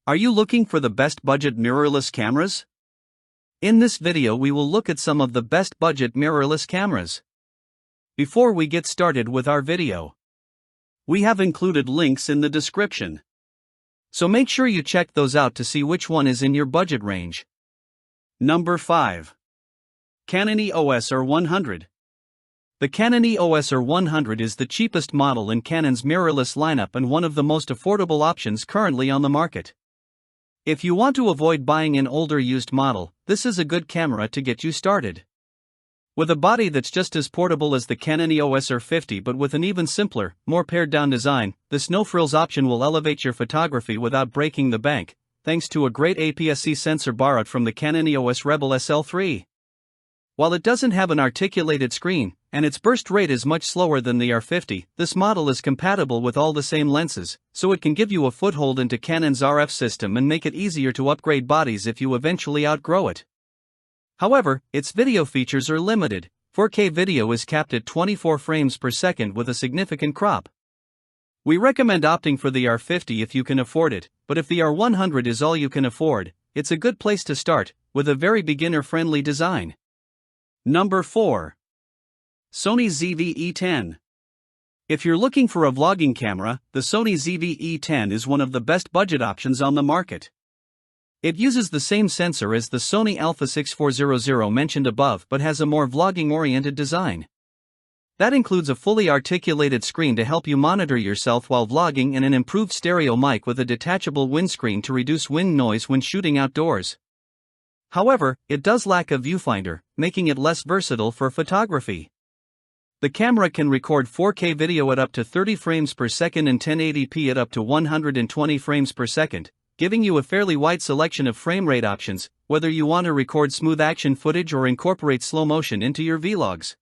Are you looking for the best budget mirrorless cameras? In this video we will look at some of the best budget mirrorless cameras. Before we get started with our video, we have included links in the description, so make sure you check those out to see which one is in your budget range. Number 5. Canon EOS R100. The Canon EOS R100 is the cheapest model in Canon's mirrorless lineup and one of the most affordable options currently on the market. If you want to avoid buying an older used model, this is a good camera to get you started. With a body that's just as portable as the Canon EOS R50 but with an even simpler, more pared-down design, this no-frills option will elevate your photography without breaking the bank, thanks to a great APS-C sensor borrowed from the Canon EOS Rebel SL3. While it doesn't have an articulated screen, and its burst rate is much slower than the R50, this model is compatible with all the same lenses, so it can give you a foothold into Canon's RF system and make it easier to upgrade bodies if you eventually outgrow it. However, its video features are limited. 4K video is capped at 24 frames per second with a significant crop. We recommend opting for the R50 if you can afford it, but if the R100 is all you can afford, it's a good place to start, with a very beginner-friendly design. Number 4. Sony ZV-E10. If you're looking for a vlogging camera, the Sony ZV-E10 is one of the best budget options on the market. It uses the same sensor as the Sony Alpha 6400 mentioned above but has a more vlogging-oriented design. That includes a fully articulated screen to help you monitor yourself while vlogging and an improved stereo mic with a detachable windscreen to reduce wind noise when shooting outdoors. However, it does lack a viewfinder, making it less versatile for photography. The camera can record 4K video at up to 30 frames per second and 1080p at up to 120 frames per second, giving you a fairly wide selection of frame rate options, whether you want to record smooth action footage or incorporate slow motion into your vlogs.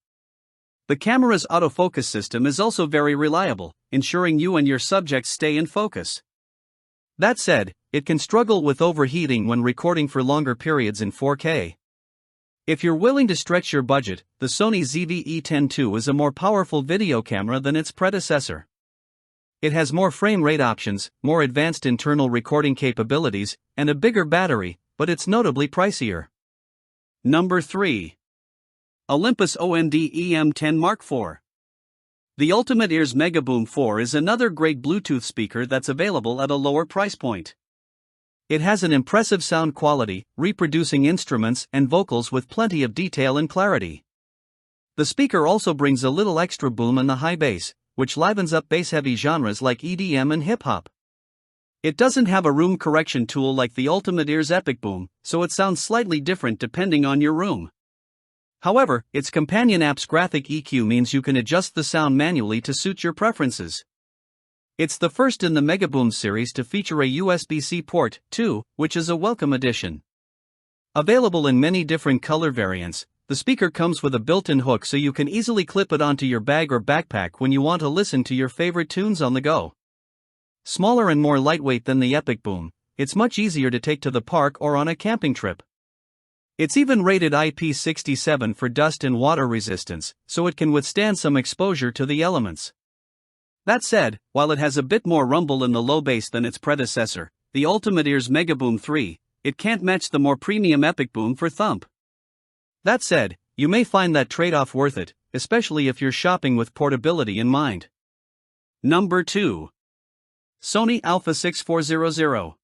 The camera's autofocus system is also very reliable, ensuring you and your subject stay in focus. That said, it can struggle with overheating when recording for longer periods in 4K. If you're willing to stretch your budget, the Sony ZV-E10 II is a more powerful video camera than its predecessor. It has more frame rate options, more advanced internal recording capabilities, and a bigger battery, but it's notably pricier. Number 3. Olympus OMD EM10 Mark IV. The Ultimate Ears Megaboom 4 is another great Bluetooth speaker that's available at a lower price point. It has an impressive sound quality, reproducing instruments and vocals with plenty of detail and clarity. The speaker also brings a little extra boom in the high bass, which livens up bass-heavy genres like EDM and hip-hop. It doesn't have a room correction tool like the Ultimate Ears Epic Boom, so it sounds slightly different depending on your room. However, its companion app's graphic EQ means you can adjust the sound manually to suit your preferences. It's the first in the Megaboom series to feature a USB-C port, too, which is a welcome addition. Available in many different color variants, the speaker comes with a built-in hook so you can easily clip it onto your bag or backpack when you want to listen to your favorite tunes on the go. Smaller and more lightweight than the Epic Boom, it's much easier to take to the park or on a camping trip. It's even rated IP67 for dust and water resistance, so it can withstand some exposure to the elements. That said, while it has a bit more rumble in the low bass than its predecessor, the Ultimate Ears Megaboom 3, it can't match the more premium Epic Boom for thump. That said, you may find that trade-off worth it, especially if you're shopping with portability in mind. Number 2. Sony Alpha 6400.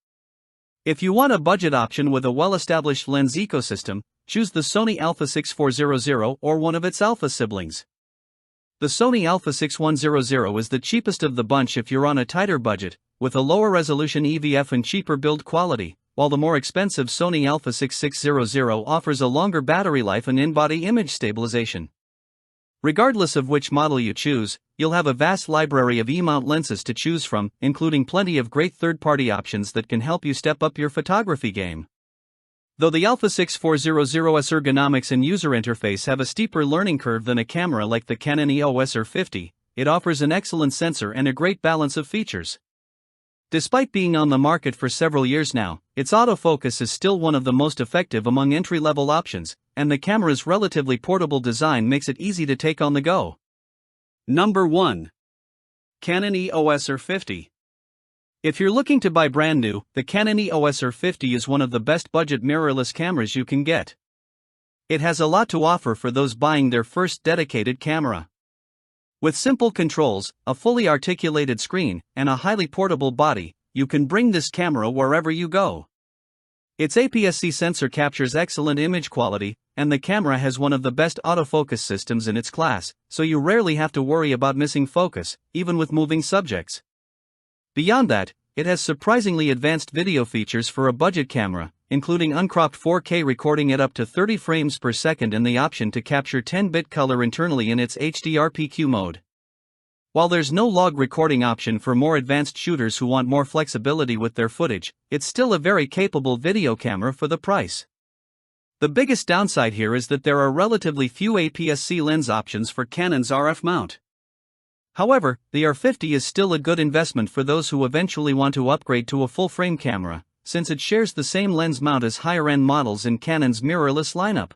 If you want a budget option with a well-established lens ecosystem, choose the Sony Alpha 6400 or one of its Alpha siblings. The Sony Alpha 6100 is the cheapest of the bunch if you're on a tighter budget, with a lower resolution EVF and cheaper build quality, while the more expensive Sony Alpha 6600 offers a longer battery life and in-body image stabilization. Regardless of which model you choose, you'll have a vast library of E-mount lenses to choose from, including plenty of great third-party options that can help you step up your photography game. Though the Alpha 6400's ergonomics and user interface have a steeper learning curve than a camera like the Canon EOS R50, it offers an excellent sensor and a great balance of features. Despite being on the market for several years now, its autofocus is still one of the most effective among entry-level options, and the camera's relatively portable design makes it easy to take on the go. Number 1. Canon EOS R50. If you're looking to buy brand new, the Canon EOS R50 is one of the best budget mirrorless cameras you can get. It has a lot to offer for those buying their first dedicated camera. With simple controls, a fully articulated screen, and a highly portable body, you can bring this camera wherever you go. Its APS-C sensor captures excellent image quality, and the camera has one of the best autofocus systems in its class, so you rarely have to worry about missing focus, even with moving subjects. Beyond that, it has surprisingly advanced video features for a budget camera, including uncropped 4K recording at up to 30 frames per second and the option to capture 10-bit color internally in its HDR-PQ mode. While there's no log recording option for more advanced shooters who want more flexibility with their footage, it's still a very capable video camera for the price. The biggest downside here is that there are relatively few APS-C lens options for Canon's RF mount. However, the R50 is still a good investment for those who eventually want to upgrade to a full-frame camera, since it shares the same lens mount as higher-end models in Canon's mirrorless lineup.